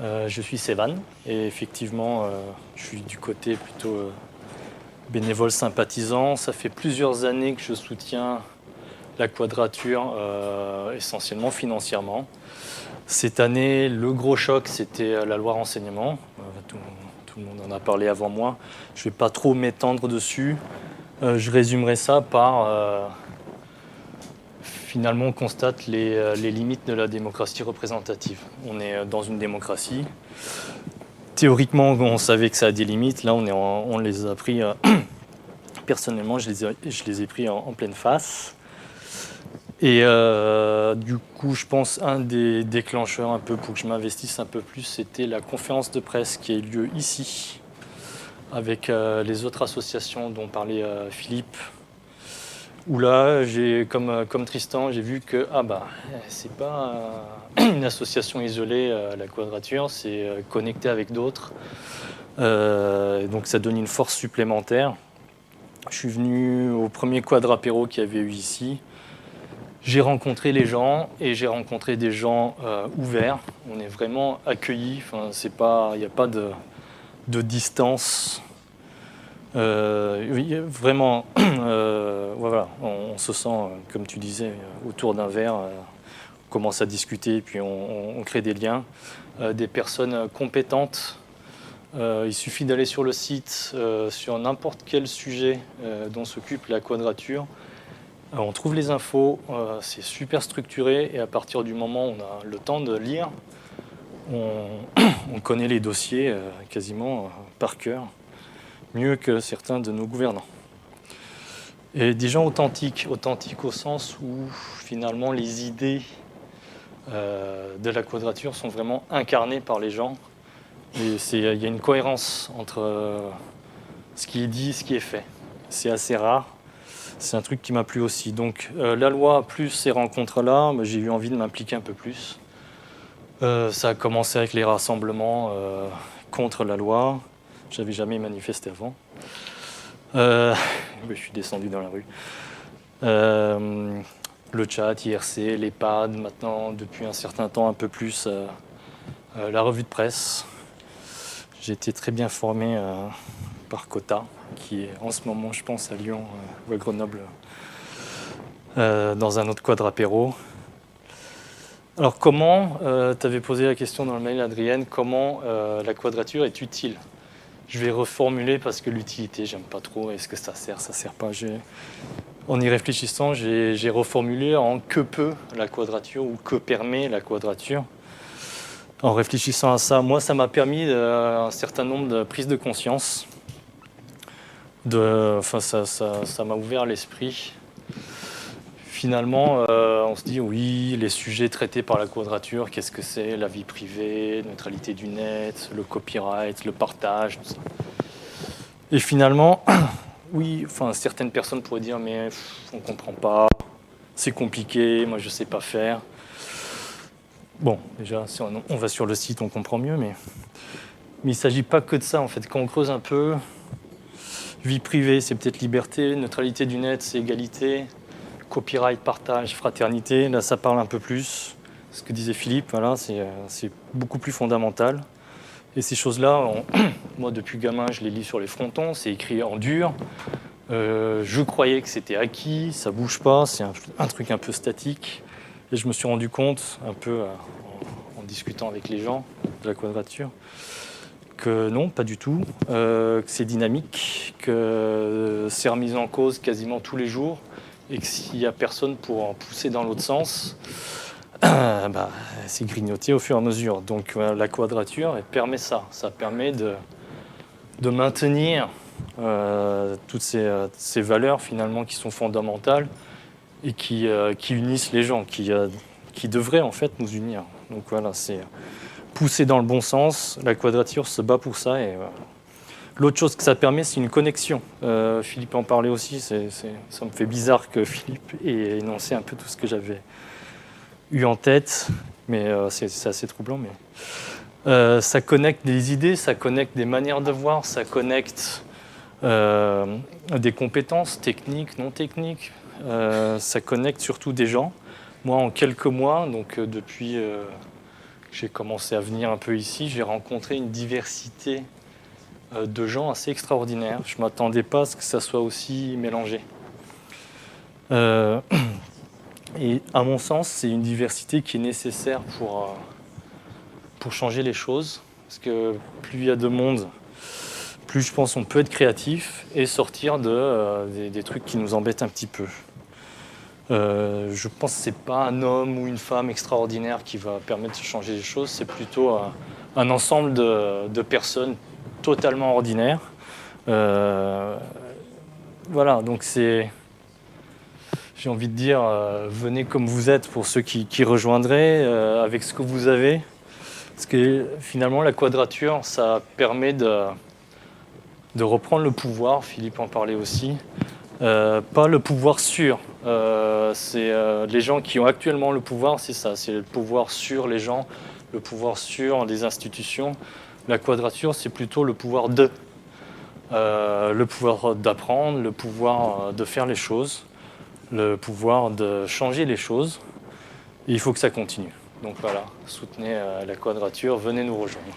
Je suis Sévan et effectivement, je suis du côté plutôt bénévole sympathisant. Ça fait plusieurs années que je soutiens la Quadrature, essentiellement financièrement. Cette année, le gros choc, c'était la loi renseignement. Tout le monde en a parlé avant moi. Je ne vais pas trop m'étendre dessus. Je résumerai ça par finalement, on constate les limites de la démocratie représentative. On est dans une démocratie. Théoriquement, on savait que ça a des limites. Là, on les a pris. Personnellement, je les ai pris en pleine face. Et du coup, je pense un des déclencheurs un peu pour que je m'investisse un peu plus, c'était la conférence de presse qui a eu lieu ici, avec les autres associations dont parlait Philippe. Où là, comme Tristan, j'ai vu que c'est pas une association isolée, la Quadrature, c'est connecté avec d'autres. Donc ça donne une force supplémentaire. Je suis venu au premier quadrapéro qu'il y avait eu ici. J'ai rencontré les gens et j'ai rencontré des gens ouverts. On est vraiment accueillis. Enfin, il n'y a pas de distance. Vraiment, voilà, on se sent, comme tu disais, autour d'un verre, on commence à discuter, puis on crée des liens. Des personnes compétentes. Il suffit d'aller sur le site, sur n'importe quel sujet dont s'occupe la Quadrature. On trouve les infos, c'est super structuré, et à partir du moment où on a le temps de lire, on connaît les dossiers quasiment par cœur. Mieux que certains de nos gouvernants. Et des gens authentiques au sens où finalement les idées de la Quadrature sont vraiment incarnées par les gens. Et il y a une cohérence entre ce qui est dit et ce qui est fait. C'est assez rare. C'est un truc qui m'a plu aussi. Donc la loi plus ces rencontres-là, j'ai eu envie de m'impliquer un peu plus. Ça a commencé avec les rassemblements contre la loi. J'avais jamais manifesté avant. Je suis descendu dans la rue. Le chat, IRC, l'EHPAD, maintenant, depuis un certain temps, un peu plus, la revue de presse. J'ai été très bien formé par Cota, qui est en ce moment, je pense, à Lyon ou à Grenoble, dans un autre quadrapéro. Alors comment, tu avais posé la question dans le mail, Adrienne, comment la Quadrature est utile ? Je vais reformuler parce que l'utilité, j'aime pas trop. Est-ce que ça sert pas ? En y réfléchissant, j'ai reformulé en que peut la Quadrature ou que permet la Quadrature. En réfléchissant à ça, moi, ça m'a permis un certain nombre de prises de conscience. Ça m'a ouvert l'esprit. Finalement, on se dit, oui, les sujets traités par la Quadrature, qu'est-ce que c'est ? La vie privée, neutralité du net, le copyright, le partage, tout ça. Et finalement, oui, certaines personnes pourraient dire, mais on ne comprend pas, c'est compliqué, moi je ne sais pas faire. Bon, déjà, si on va sur le site, on comprend mieux, mais il ne s'agit pas que de ça, en fait. Quand on creuse un peu, vie privée, c'est peut-être liberté, neutralité du net, c'est égalité, copyright, partage, fraternité, là ça parle un peu plus. Ce que disait Philippe, voilà, c'est beaucoup plus fondamental. Et ces choses-là, moi depuis gamin, je les lis sur les frontons, c'est écrit en dur. Je croyais que c'était acquis, ça bouge pas, c'est un truc un peu statique. Et je me suis rendu compte, un peu en discutant avec les gens de la Quadrature, que non, pas du tout, que c'est dynamique, que c'est remis en cause quasiment tous les jours, et que s'il n'y a personne pour en pousser dans l'autre sens, c'est grignoté au fur et à mesure. Donc la Quadrature, elle permet ça. Ça permet de maintenir toutes ces valeurs finalement qui sont fondamentales et qui unissent les gens, qui devraient en fait nous unir. Donc voilà, c'est pousser dans le bon sens. La Quadrature se bat pour ça. Et l'autre chose que ça permet, c'est une connexion. Philippe en parlait aussi. Ça me fait bizarre que Philippe ait énoncé un peu tout ce que j'avais eu en tête, mais c'est assez troublant. Mais ça connecte des idées, ça connecte des manières de voir, ça connecte des compétences techniques, non techniques. Ça connecte surtout des gens. Moi, en quelques mois, donc depuis j'ai commencé à venir un peu ici, j'ai rencontré une diversité de gens assez extraordinaires. Je ne m'attendais pas à ce que ça soit aussi mélangé. Et à mon sens, c'est une diversité qui est nécessaire pour changer les choses. Parce que plus il y a de monde, plus je pense on peut être créatif et sortir des trucs qui nous embêtent un petit peu. Je pense que ce n'est pas un homme ou une femme extraordinaire qui va permettre de changer les choses, c'est plutôt un ensemble de personnes totalement ordinaires. Voilà, donc j'ai envie de dire, venez comme vous êtes pour ceux qui rejoindraient, avec ce que vous avez. Parce que finalement, la quadrature, ça permet de reprendre le pouvoir, Philippe en parlait aussi. Pas le pouvoir sur. Les gens qui ont actuellement le pouvoir, c'est ça, c'est le pouvoir sur les gens, le pouvoir sur les institutions. La quadrature, c'est plutôt le pouvoir de. Le pouvoir d'apprendre, le pouvoir de faire les choses, le pouvoir de changer les choses. Et il faut que ça continue. Donc voilà, soutenez la quadrature, venez nous rejoindre.